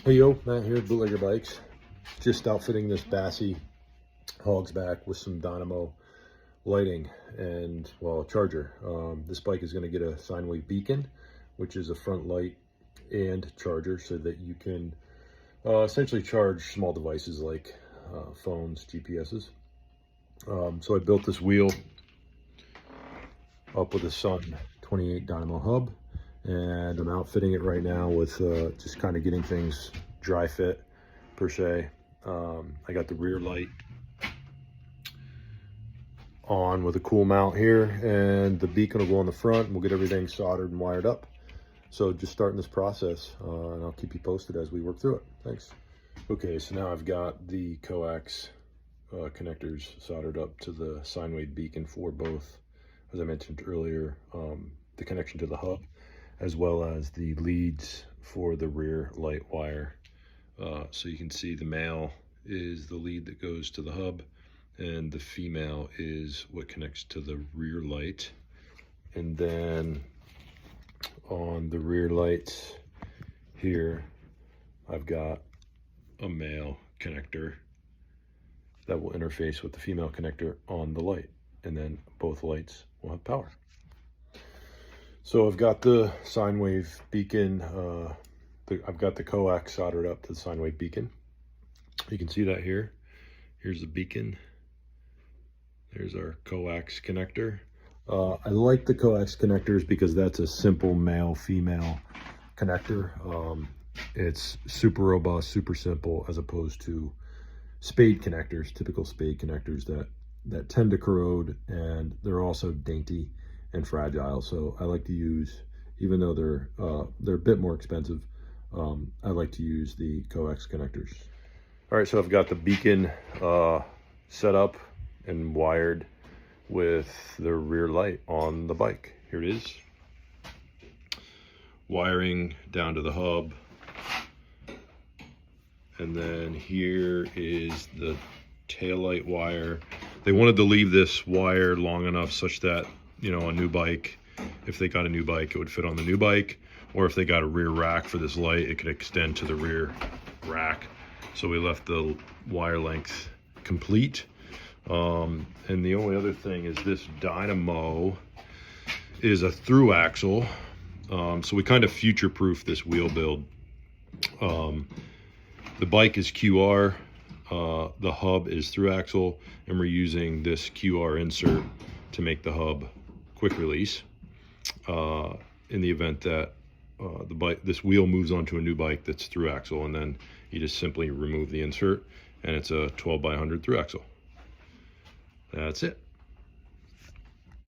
Hey yo, Matt here, Bootlegger Bikes. Just outfitting this Bassy Hog's Back with some dynamo lighting and, well, a charger. This bike is going to get a Sinewave Beacon, which is a front light and charger so that you can essentially charge small devices like phones, GPSs. So I built this wheel up with a Sun 28 dynamo hub, and I'm outfitting it right now with just kind of getting things dry fit per se. I got the rear light on with a cool mount here, and the beacon will go on the front, and we'll get everything soldered and wired up. So just starting this process, and I'll keep you posted as we work through it. Thanks. Okay, so now I've got the coax connectors soldered up to the Sinewave Beacon for both, as I mentioned earlier, the connection to the hub, as well as the leads for the rear light wire. So you can see the male is the lead that goes to the hub, and the female is what connects to the rear light. And then on the rear lights here, I've got a male connector that will interface with the female connector on the light, and then both lights will have power. So I've got the Sinewave Beacon, I've got the coax soldered up to the Sinewave Beacon. You can see that here. Here's the beacon. There's our coax connector. I like the coax connectors because that's a simple male-female connector. It's super robust, super simple, as opposed to spade connectors, typical spade connectors that tend to corrode, and they're also dainty and fragile. So I like to use, even though they're a bit more expensive, I like to use the coax connectors. All right, so I've got the beacon set up and wired with the rear light on the bike. Here it is. Wiring down to the hub. And then here is the taillight wire. They wanted to leave this wire long enough such that, you know, a new bike, if they got a new bike, it would fit on the new bike. Or if they got a rear rack for this light, it could extend to the rear rack. So we left the wire length complete. And the only other thing is this dynamo is a through axle. So we kind of future-proof this wheel build. The bike is QR, the hub is through axle, and we're using this QR insert to make the hub quick release. In the event that this wheel moves onto a new bike that's through axle, and then you just simply remove the insert, and it's a 12 by 100 through axle. That's it.